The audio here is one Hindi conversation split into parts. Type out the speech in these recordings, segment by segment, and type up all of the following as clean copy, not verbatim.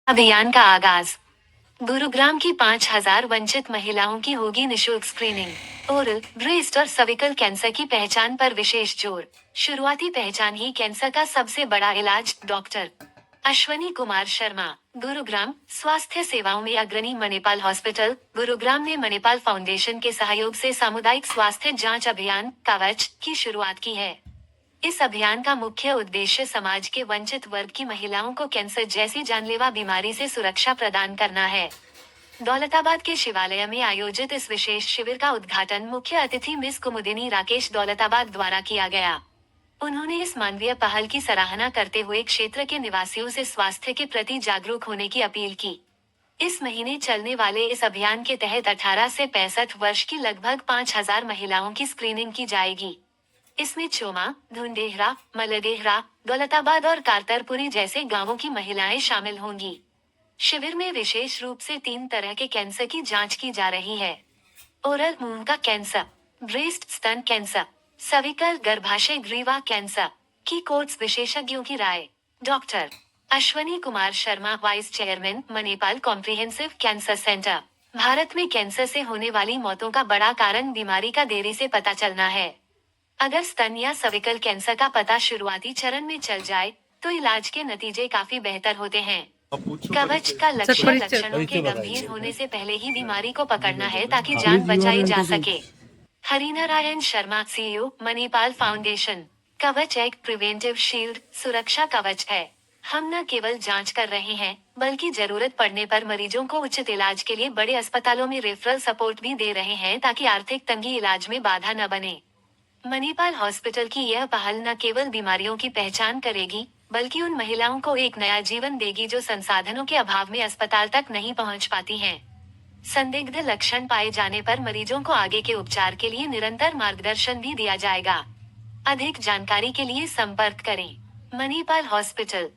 अभियान का आगाज। गुरुग्राम की 5,000 वंचित महिलाओं की होगी निशुल्क स्क्रीनिंग। ओरल, ब्रेस्ट और सर्विकल कैंसर की पहचान पर विशेष जोर। शुरुआती पहचान ही कैंसर का सबसे बड़ा इलाज। डॉक्टर अश्वनी कुमार शर्मा, गुरुग्राम। स्वास्थ्य सेवाओं में अग्रणी मणिपाल हॉस्पिटल, गुरुग्राम ने मणिपाल फाउंडेशन के सहयोग से सामुदायिक स्वास्थ्य जांच अभियान कवच की शुरुआत की है। इस अभियान का मुख्य उद्देश्य समाज के वंचित वर्ग की महिलाओं को कैंसर जैसी जानलेवा बीमारी से सुरक्षा प्रदान करना है। दौलताबाद के शिवालय में आयोजित इस विशेष शिविर का उद्घाटन मुख्य अतिथि मिस कुमुदिनी राकेश दौलताबाद द्वारा किया गया। उन्होंने इस मानवीय पहल की सराहना करते हुए क्षेत्र के निवासियों से स्वास्थ्य के प्रति जागरूक होने की अपील की। इस महीने चलने वाले इस अभियान के तहत 18 से 65 वर्ष की लगभग 5,000 महिलाओं की स्क्रीनिंग की जाएगी। इसमें चोमा, धुंडेहरा, मलदेहरा, दौलताबाद और कारतरपुरी जैसे गांवों की महिलाएं शामिल होंगी। शिविर में विशेष रूप से 3 तरह के कैंसर की जांच की जा रही है। ओरल मुंह का कैंसर, ब्रेस्ट स्तन कैंसर, सर्विकल गर्भाशय ग्रीवा कैंसर की कोर्स विशेषज्ञों की राय। Doctor Ashwani Kumar Sharma, vice chairman, Manipal comprehensive cancer centre. Bharat में कैंसर से होने वाली मौतों का बड़ा कारण बीमारी का देरी से पता चलना है। अगर स्तन या सर्विकल कैंसर का पता शुरुआती चरण में चल जाए, तो इलाज के नतीजे काफी बेहतर होते हैं। कवच का लक्ष्य लक्षणों के गंभीर होने से पहले ही बीमारी को पकड़ना है ताकि जान बचाई जा सके। Harinarayan Sharma, CEO, Manipal foundation. कवच एक प्रिवेंटिव शील्ड, सुरक्षा कवच है। हम न केवल जांच कर रहे हैं, बल्कि जरूरत पड़ने पर मरीजों को उचित इलाज के लिए बड़े अस्पतालों में रेफरल सपोर्ट भी दे रहे हैं ताकि आर्थिक तंगी इलाज में बाधा न बने। मणिपाल हॉस्पिटल की यह पहल न केवल बीमारियों की पहचान करेगी, बल्कि उन महिलाओं को एक नया जीवन देगी जो संसाधनों के अभाव में अस्पताल तक नहीं पहुंच पाती हैं। संदिग्ध लक्षण पाए जाने पर मरीजों को आगे के उपचार के लिए निरंतर मार्गदर्शन भी दिया जाएगा। अधिक जानकारी के लिए संपर्क करें। मणिपाल हॉस्पिटल।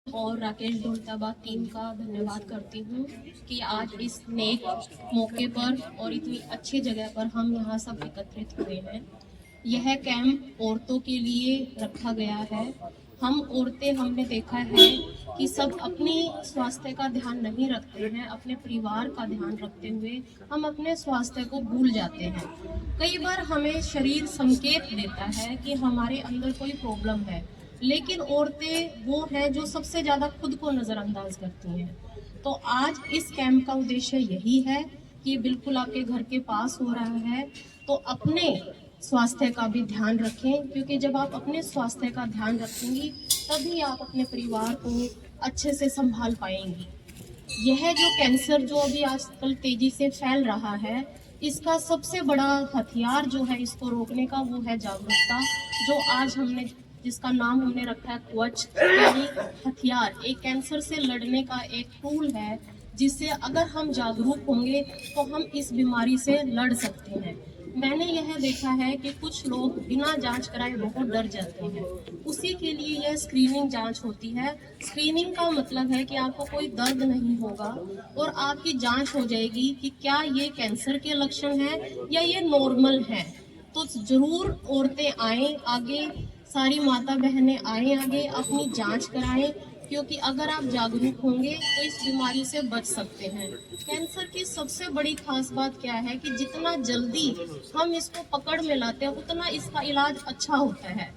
और राकेश दौलताबाद टीम का धन्यवाद करती हूँ कि आज इस नेक मौके पर और इतनी अच्छी जगह पर हम यहाँ सब एकत्रित हुए हैं। यह कैंप औरतों के लिए रखा गया है। हम औरतें, हमने देखा है कि सब अपनी स्वास्थ्य का ध्यान नहीं रखते हैं, अपने परिवार का ध्यान रखते हुए हम अपने स्वास्थ्य को भूल जाते हैं। कई बार हमें शरीर संकेत देता है कि हमारे अंदर कोई प्रॉब्लम है, लेकिन औरतें वो है जो सबसे ज़्यादा खुद को नज़रअंदाज करती हैं। तो आज इस कैंप का उद्देश्य यही है कि बिल्कुल आपके घर के पास हो रहा है, तो अपने स्वास्थ्य का भी ध्यान रखें, क्योंकि जब आप अपने स्वास्थ्य का ध्यान रखेंगी तभी आप अपने परिवार को अच्छे से संभाल पाएंगी। यह जो कैंसर जो अभी आजकल तेजी से फैल रहा है, इसका सबसे बड़ा हथियार जो है इसको रोकने का, वो है जागरूकता। जो आज हमने जिसका नाम हमने रखा है कवच, यानी हथियार, एक कैंसर से लड़ने का एक टूल है जिससे अगर हम जागरूक होंगे तो हम इस बीमारी से लड़ सकते हैं। मैंने यह देखा है कि कुछ लोग बिना जांच कराए बहुत डर जाते हैं। उसी के लिए यह स्क्रीनिंग जांच होती है। स्क्रीनिंग का मतलब है कि आपको कोई दर्द नहीं होगा और आपकी जांच हो जाएगी कि क्या ये कैंसर के लक्षण हैं या ये नॉर्मल है। तो जरूर औरतें आए आगे, सारी माता बहनें आए आगे, अपनी जांच कराएं, क्योंकि अगर आप जागरूक होंगे तो इस बीमारी से बच सकते हैं। कैंसर की सबसे बड़ी खास बात क्या है कि जितना जल्दी हम इसको पकड़ में लाते हैं उतना इसका इलाज अच्छा होता है।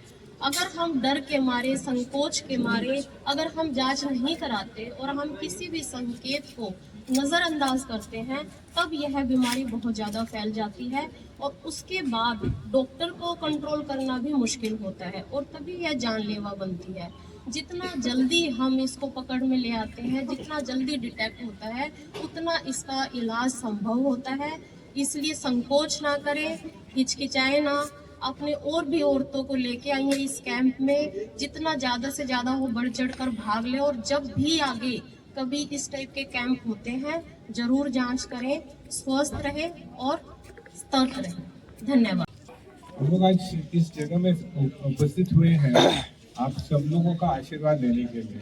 अगर हम डर के मारे, संकोच के मारे अगर हम जांच नहीं कराते और हम किसी भी संकेत को नज़रअंदाज करते हैं, तब यह बीमारी बहुत ज़्यादा फैल जाती है और उसके बाद डॉक्टर को कंट्रोल करना भी मुश्किल होता है और तभी यह जानलेवा बनती है। जितना जल्दी हम इसको पकड़ में ले आते हैं, जितना जल्दी डिटेक्ट होता है, उतना इसका इलाज संभव होता है। इसलिए संकोच ना करें, हिचकिचाए ना, अपने और भी औरतों को लेके आइए इस कैंप में। जितना ज़्यादा से ज़्यादा वो बढ़ चढ़ कर भाग ले और जब भी आगे कभी इस टाइप के कैंप होते हैं जरूर जांच करें, स्वस्थ रहे और सतर्क रहे। धन्यवाद। हम लोग आज इस जगह में उपस्थित हुए हैं आप सब लोगों का आशीर्वाद लेने के लिए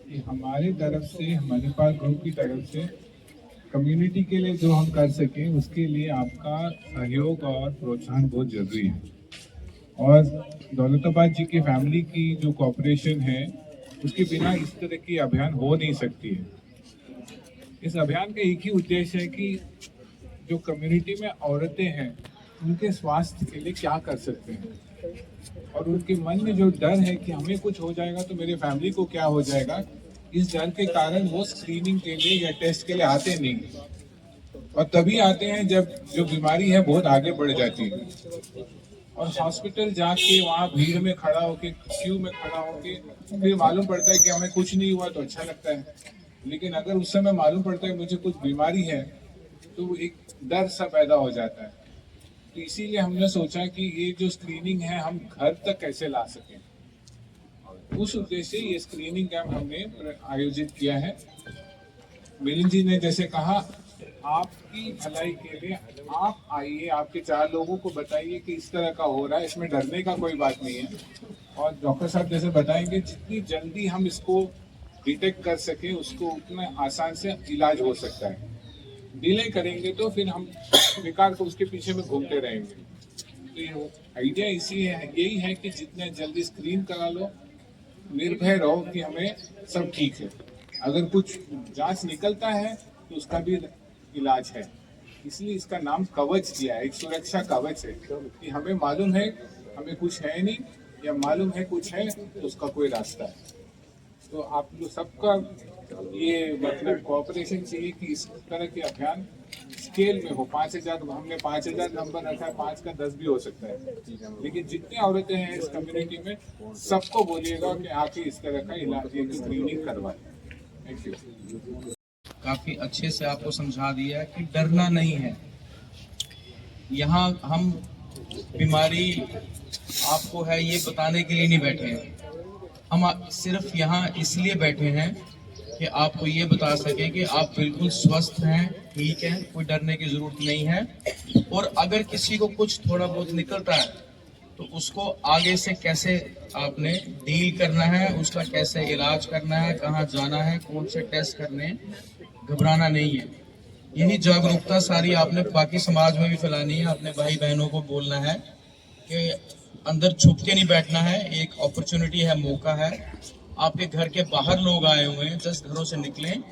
कि हमारी तरफ से, मणिपाल ग्रुप की तरफ से कम्युनिटी के लिए जो हम कर सकें उसके लिए आपका सहयोग और प्रोत्साहन बहुत जरूरी है। और दौलताबाद जी की फैमिली की जो कॉपरेशन है उसके बिना इस तरह की अभियान हो नहीं सकती है। इस अभियान का एक ही उद्देश्य है कि जो कम्युनिटी में औरतें हैं उनके स्वास्थ्य के लिए क्या कर सकते हैं और उनके मन में जो डर है कि हमें कुछ हो जाएगा तो मेरे फैमिली को क्या हो जाएगा, इस डर के कारण वो स्क्रीनिंग के लिए या टेस्ट के लिए आते नहीं और तभी आते हैं जब जो बीमारी है बहुत आगे बढ़ जाती है। और हॉस्पिटल जाके वहाँ भीड़ में खड़ा होके, क्यू में खड़ा होके फिर मालूम पड़ता है कि हमें कुछ नहीं हुआ तो अच्छा लगता है, लेकिन अगर उस समय मालूम पड़ता है मुझे कुछ बीमारी है तो एक डर सा पैदा हो जाता है। तो इसीलिए हमने सोचा कि ये जो स्क्रीनिंग है हम घर तक कैसे ला सकें, उस उद्देश्य से ये स्क्रीनिंग कैंप हमने आयोजित किया है। मिलिंद जी ने जैसे कहा, आपकी भलाई के लिए आप आइए, आपके 4 लोगों को बताइए कि इस तरह का हो रहा है, इसमें डरने का कोई बात नहीं है। और डॉक्टर साहब जैसे बताएंगे जितनी जल्दी हम इसको डिटेक्ट कर सके उसको उतना आसान से इलाज हो सकता है। डिले करेंगे तो फिर हम बेकार को उसके पीछे में घूमते रहेंगे। तो ये आइडिया यही है कि जितने जल्दी स्क्रीन करा लो, निर्भय रहो कि हमें सब ठीक है। अगर कुछ जांच निकलता है तो उसका भी इलाज है, इसलिए इसका नाम कवच दिया है, एक सुरक्षा कवच है कि हमें मालूम है हमें कुछ है नहीं या मालूम है कुछ है तो उसका कोई रास्ता है। तो आप लोग सबका ये मतलब कोऑपरेशन चाहिए कि इस तरह के अभियान स्केल में हो। 5000 हमने 5000 नंबर रखा है, 5 का 10 भी हो सकता है, लेकिन जितनी औरतें हैं इस कम्युनिटी में सबको बोलिएगा कि आके इस तरह का इलाज स्क्रीनिंग करवाएं। Thank you. काफी अच्छे से आपको समझा दिया कि डरना नहीं है। यहाँ हम बीमारी आपको है ये बताने के लिए नहीं बैठे हैं, हम सिर्फ यहाँ इसलिए बैठे हैं कि आपको ये बता सके कि आप बिल्कुल स्वस्थ हैं, ठीक है, कोई डरने की जरूरत नहीं है। और अगर किसी को कुछ थोड़ा बहुत निकलता है तो उसको आगे से कैसे आपने डील करना है, उसका कैसे इलाज करना है, कहाँ जाना है, कौन से टेस्ट करने, घबराना नहीं है। यही जागरूकता सारी आपने बाकी समाज में भी फैलानी है। अपने भाई बहनों को बोलना है कि अंदर छुप के नहीं बैठना है, एक अपॉर्चुनिटी है, मौका है। आपके घर के बाहर लोग आए हुए हैं, जस्ट घरों से निकलें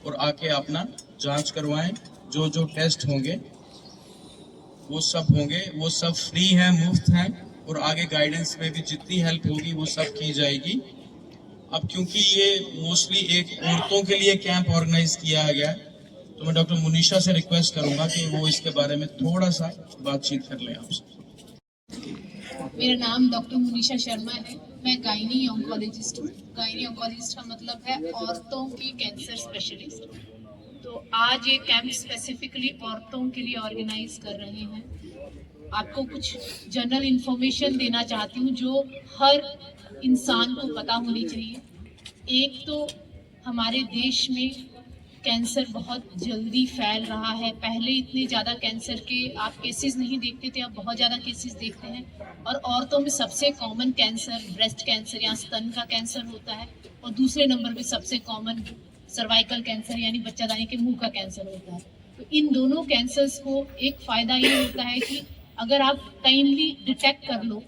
और आके अपना जांच करवाएं। जो जो टेस्ट होंगे वो सब होंगे, वो सब फ्री हैं, मुफ्त हैं और आगे गाइडेंस में भी जितनी हेल्प होगी वो सब की जाएगी। अब क्योंकि ये मोस्टली एक औरतों के लिए कैंप ऑर्गेनाइज किया गया है तो मैं डॉक्टर मुनीषा से रिक्वेस्ट करूंगा कि वो इसके बारे में थोड़ा सा बातचीत कर लें आपसे। मेरा नाम डॉक्टर मुनीषा शर्मा है। मैं गायनी ऑन्कोलॉजिस्ट हूँ। गायनी ऑन्कोलॉजिस्ट का मतलब है औरतों की कैंसर स्पेशलिस्ट। तो आज ये कैंप स्पेसिफिकली औरतों के लिए ऑर्गेनाइज कर रहे हैं। आपको कुछ जनरल इन्फॉर्मेशन देना चाहती हूँ जो हर इंसान को पता होनी चाहिए। एक तो हमारे देश में कैंसर बहुत जल्दी फैल रहा है। पहले इतने ज़्यादा कैंसर के आप केसेस नहीं देखते थे, अब बहुत ज़्यादा केसेस देखते हैं। और औरतों में सबसे कॉमन कैंसर ब्रेस्ट कैंसर या स्तन का कैंसर होता है, और दूसरे नंबर पे सबसे कॉमन सर्वाइकल कैंसर यानी बच्चादानी के मुंह का कैंसर होता है। तो इन दोनों कैंसर्स को एक फ़ायदा ये होता है कि अगर आप टाइमली डिटेक्ट कर लो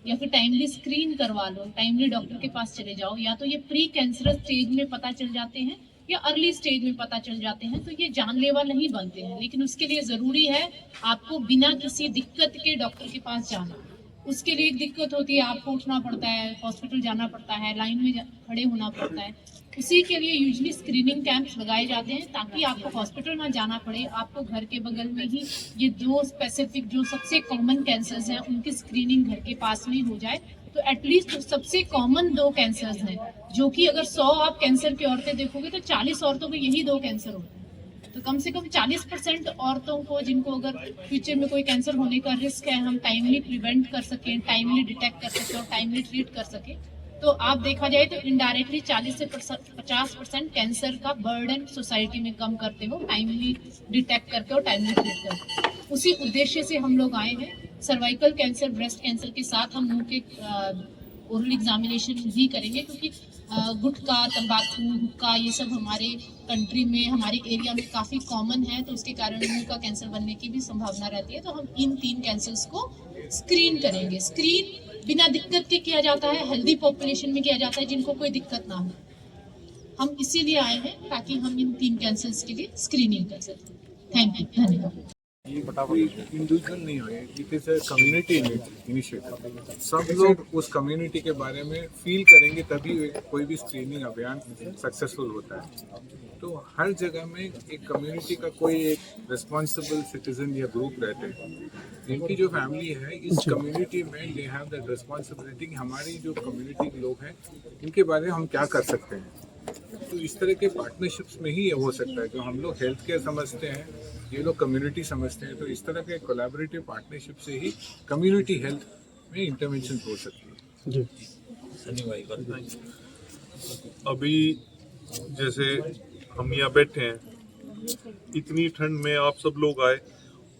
या फिर टाइमली स्क्रीन करवा लो, टाइमली डॉक्टर के पास चले जाओ, या तो ये प्री कैंसरस स्टेज में पता चल जाते हैं या अर्ली स्टेज में पता चल जाते हैं, तो ये जानलेवा नहीं बनते हैं। लेकिन उसके लिए ज़रूरी है आपको बिना किसी दिक्कत के डॉक्टर के पास जाना। उसके लिए एक दिक्कत होती है, आपको उठना पड़ता है, हॉस्पिटल जाना पड़ता है, लाइन में खड़े होना पड़ता है। उसी के लिए यूजली स्क्रीनिंग कैंप्स लगाए जाते हैं ताकि आपको हॉस्पिटल ना जाना पड़े, आपको घर के बगल में ही ये दो स्पेसिफिक जो सबसे कॉमन कैंसर्स हैं उनकी स्क्रीनिंग घर के पास में हो जाए। तो एटलीस्ट सबसे कॉमन 2 कैंसर्स हैं, जो कि अगर 100 आप कैंसर की औरतें देखोगे तो 40 औरतों को यही 2 कैंसर होते हैं। तो कम से कम 40% औरतों को जिनको अगर फ्यूचर में कोई कैंसर होने का रिस्क है, हम टाइमली प्रिवेंट कर सकें, टाइमली डिटेक्ट कर सकें और टाइमली ट्रीट कर सकें, तो आप देखा जाए तो इनडायरेक्टली 40 से 50% कैंसर का बर्डन सोसाइटी में कम करते हो, टाइमली डिटेक्ट करके और टाइमली ट्रीट करके। उसी उद्देश्य से हम लोग आए हैं। सर्वाइकल कैंसर, ब्रेस्ट कैंसर के साथ हम मुंह के ओरल एग्जामिनेशन भी करेंगे, क्योंकि गुटखा, तंबाकू, हुक्का ये सब हमारे कंट्री में, हमारे एरिया में काफ़ी कॉमन है, तो उसके कारण मुंह का कैंसर बनने की भी संभावना रहती है। तो हम इन 3 कैंसर्स को स्क्रीन करेंगे। स्क्रीन बिना दिक्कत के किया जाता है, हेल्दी पॉपुलेशन में किया जाता है जिनको कोई दिक्कत ना हो। हम इसीलिए आए हैं ताकि हम इन 3 कैंसर्स के लिए स्क्रीनिंग कर सकें। थैंक यू, धन्यवाद। ये इंडिविजुअल नहीं हुए, it is a community initiative. सब लोग उस कम्युनिटी के बारे में फील करेंगे तभी कोई भी स्क्रीनिंग अभियान सक्सेसफुल होता है। तो हर जगह में एक कम्युनिटी का कोई एक रिस्पॉन्सिबल सिटीजन या ग्रुप रहते हैं जिनकी जो फैमिली है इस कम्युनिटी में, दे हैव दैट रिस्पॉन्सिबिलिटी कि हमारी जो कम्युनिटी के लोग हैं इनके बारे में हम क्या कर सकते हैं। तो इस तरह के पार्टनरशिप्स में ही ये हो सकता है। जो हम लोग हेल्थ केयर समझते हैं, ये लोग कम्युनिटी समझते हैं, तो इस तरह के कोलैबोरेटिव पार्टनरशिप से ही कम्युनिटी हेल्थ में इंटरवेंशन हो सकती है। अभी जैसे हम यहाँ बैठे हैं, इतनी ठंड में आप सब लोग आए,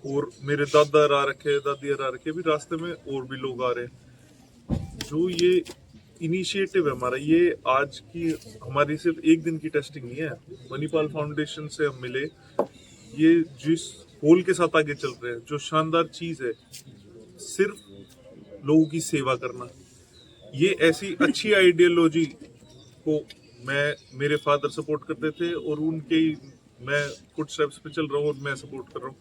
और मेरे दादा रा रखे, दादी रा रखे, भी रास्ते में और भी लोग आ रहे हैं। जो ये इनिशिएटिव है हमारा, ये आज की हमारी सिर्फ एक दिन की टेस्टिंग नहीं है। मणिपाल फाउंडेशन से हम मिले, ये जिस गोल के साथ आगे चल रहे हैं, जो शानदार चीज़ है, सिर्फ लोगों की सेवा करना, ये ऐसी अच्छी आइडियोलॉजी को मेरे फादर सपोर्ट करते थे और उनके मैं फुट स्टेप्स पे चल रहा हूँ और मैं सपोर्ट कर रहा हूँ।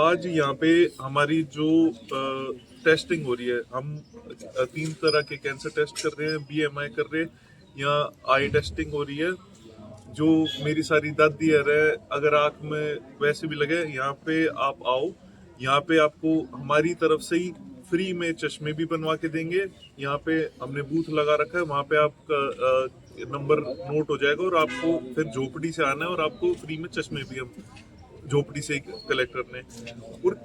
आज यहाँ पे हमारी जो टेस्टिंग हो रही है, हम 3 तरह के कैंसर टेस्ट कर रहे हैं, BMI कर रहे हैं, यहाँ आई टेस्टिंग हो रही है। जो मेरी सारी दादी है, अगर आँख में वैसे भी लगे, यहाँ पे आप आओ, यहाँ पे आपको हमारी तरफ से ही फ्री में चश्मे भी बनवा के देंगे। यहाँ पे हमने बूथ लगा रखा है, वहाँ पे आपका नंबर नोट हो जाएगा और आपको फिर झोपड़ी से आना है और आपको फ्री में चश्मे भी हम झोपड़ी से ही कलेक्ट करने। और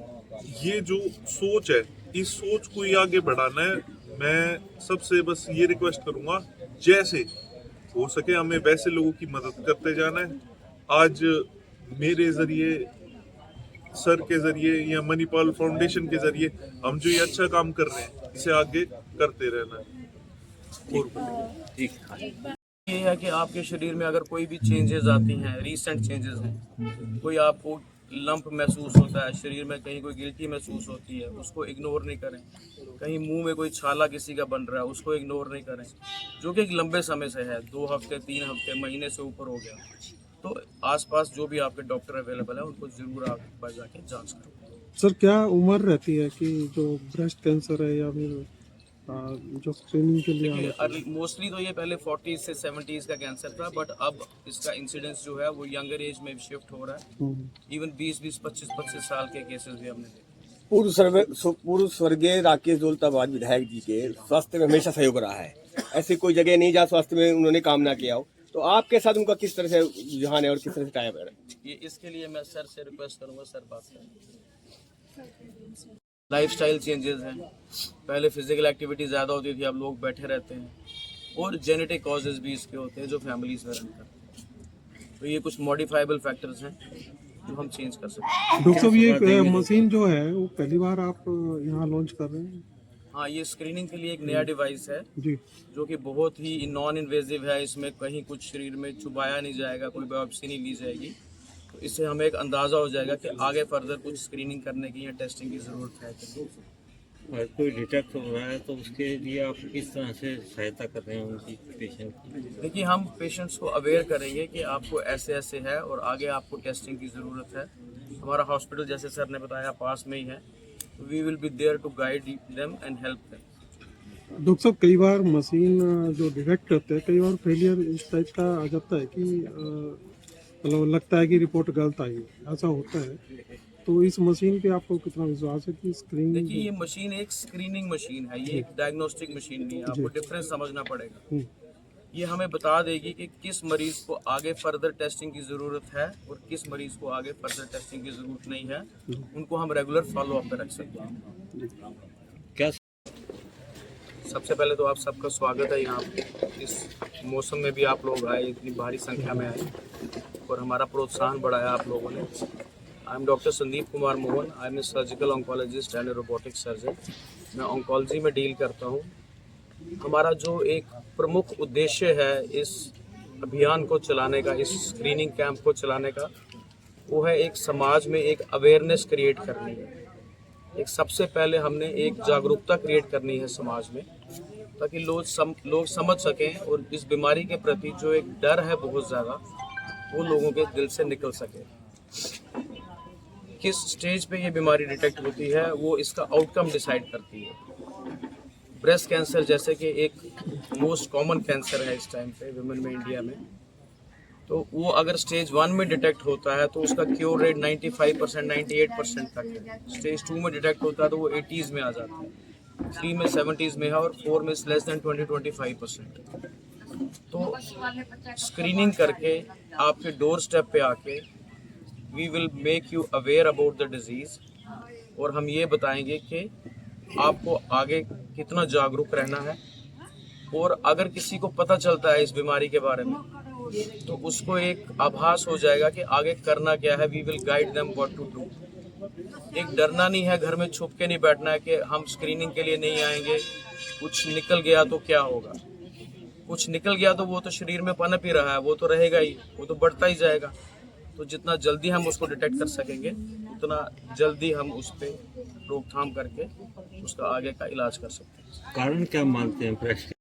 ये जो सोच है, इस सोच को ही आगे बढ़ाना है। मैं सबसे बस ये रिक्वेस्ट करूँगा, जैसे हो सके हमें वैसे लोगों की मदद करते जाना है। आज मेरे जरिए, सर के जरिए या मणिपाल फाउंडेशन के जरिए हम जो ये अच्छा काम कर रहे हैं, इसे आगे करते रहना है। और ये है कि आपके शरीर में अगर कोई भी चेंजेस आती हैं, रीसेंट चेंजेस हैं, कोई आपको लंप महसूस होता है शरीर में, कहीं कोई गिल्टी महसूस होती है, उसको इग्नोर नहीं करें। कहीं मुंह में कोई छाला किसी का बन रहा है, उसको इग्नोर नहीं करें, जो कि एक लंबे समय से है, 2 हफ्ते, 3 हफ्ते, महीने से ऊपर हो गया। तो आसपास जो भी आपके डॉक्टर अवेलेबल है, उनको ज़रूर आप एक बार जाके जांच करें। सर, क्या उम्र रहती है कि जो ब्रेस्ट कैंसर है या फिर जो स्क्रीनिंग के लिए मोस्टली तो ये पहले 40 से 70s का कैंसर था, बट अब इसका इंसिडेंस जो है वो यंगर एज में शिफ्ट हो रहा है। इवन 20-20, 25-25 साल के केसेस भी हमने देखे। पूर्व स्वर्गीय राकेश दौलताबाद विधायक जी के स्वास्थ्य में हमेशा सहयोग रहा है। ऐसी कोई जगह नहीं जहाँ स्वास्थ्य में उन्होंने काम ना किया हो। तो आपके साथ उनका किस तरह से रुझान है और किस तरह से टाइप है? ये इसके लिए मैं सर से रिक्वेस्ट करूँगा, सर बात करें। लाइफस्टाइल चेंजेस हैं, पहले फिजिकल एक्टिविटी ज़्यादा होती थी, अब लोग बैठे रहते हैं, और जेनेटिक कॉजेज़ भी इसके होते हैं जो फैमिलीज में रन करते हैं। तो ये कुछ मॉडिफाइबल फैक्टर्स हैं जो हम चेंज कर सकते हैं। डॉक्टर साहब ये मशीन जो है वो पहली बार आप यहाँ लॉन्च कर रहे हैं? हाँ, ये स्क्रीनिंग के लिए एक नया डिवाइस है जी। जो कि बहुत ही नॉन इन्वेजिव है। इसमें कहीं कुछ शरीर में चुभाया नहीं जाएगा, कोई बायोप्सी नहीं ली जाएगी। तो इससे हमें एक अंदाज़ा हो जाएगा कि आगे फर्दर कुछ स्क्रीनिंग करने की या टेस्टिंग की ज़रूरत है कि नहीं। अगर कोई डिटेक्ट हो रहा है तो उसके लिए आप किस तरह से सहायता कर रहे हैं उनकी पेशेंट की? देखिए, हम पेशेंट्स को अवेयर करेंगे कि आपको ऐसे ऐसे है और आगे आपको टेस्टिंग की ज़रूरत है। हमारा हॉस्पिटल जैसे सर ने बताया पास में ही है, तो we will be there to guide them and help them. Doctor साहब कई बार मशीन जो डिटेक्ट करते हैं कई बार फेलियर इस टाइप का आ जाता है कि मतलब लगता है कि रिपोर्ट गलत आई है, ऐसा होता है। तो इस मशीन पे आपको कितना विश्वास है कि स्क्रीनिंग? देखिए, ये मशीन एक स्क्रीनिंग मशीन है, ये एक डायग्नोस्टिक मशीन नहीं है। आपको डिफरेंस समझना पड़ेगा। ये हमें बता देगी कि किस मरीज को आगे फर्दर टेस्टिंग की ज़रूरत है और किस मरीज को आगे फर्दर टेस्टिंग की ज़रूरत नहीं है। उनको हम रेगुलर फॉलो अप पे रख सकते हैं। क्या सबसे पहले तो आप सबका स्वागत है यहाँ पे। इस मौसम में भी आप लोग आए, इतनी भारी संख्या में आए और हमारा प्रोत्साहन बढ़ाया आप लोगों ने। I am doctor Sandeep Kumar Mohan. I am a surgical oncologist and robotic surgeon. मैं ऑन्कोलॉजी में डील करता हूँ। हमारा जो एक प्रमुख उद्देश्य है इस अभियान को चलाने का, इस स्क्रीनिंग कैंप को चलाने का, वो है एक समाज में एक अवेयरनेस क्रिएट करनी है। एक सबसे पहले हमने एक जागरूकता क्रिएट करनी है समाज में, ताकि लोग समझ सकें और इस बीमारी के प्रति जो एक डर है बहुत ज़्यादा, वो लोगों के दिल से निकल सके। किस स्टेज पे ये बीमारी डिटेक्ट होती है वो इसका आउटकम डिसाइड करती है। ब्रेस्ट कैंसर जैसे कि एक मोस्ट कॉमन कैंसर है इस टाइम पे वुमेन में इंडिया में, तो वो अगर स्टेज 1 में डिटेक्ट होता है तो उसका क्योर रेट 95%, 98% तक है। स्टेज 2 में डिटेक्ट होता है तो वो 80s में आ जाता है, 3 में 70s में है और 4 में लेस देन 20-25%। तो स्क्रीनिंग करके आपके डोर स्टेप पे आके we will make you aware about the disease, और हम ये बताएंगे कि आपको आगे कितना जागरूक रहना है। और अगर किसी को पता चलता है इस बीमारी के बारे में तो उसको एक आभास हो जाएगा कि आगे करना क्या है। We will guide them what to do. एक डरना नहीं है, घर में छुप के नहीं बैठना है कि हम स्क्रीनिंग के लिए नहीं आएंगे, कुछ निकल गया तो क्या होगा। कुछ निकल गया तो वो तो शरीर में पनप ही रहा है, वो तो रहेगा ही, वो तो बढ़ता ही जाएगा। तो जितना जल्दी हम उसको डिटेक्ट कर सकेंगे उतना जल्दी हम उस पर रोकथाम करके उसका आगे का इलाज कर सकते हैं। कारण क्या मानते हैं ब्रेस्ट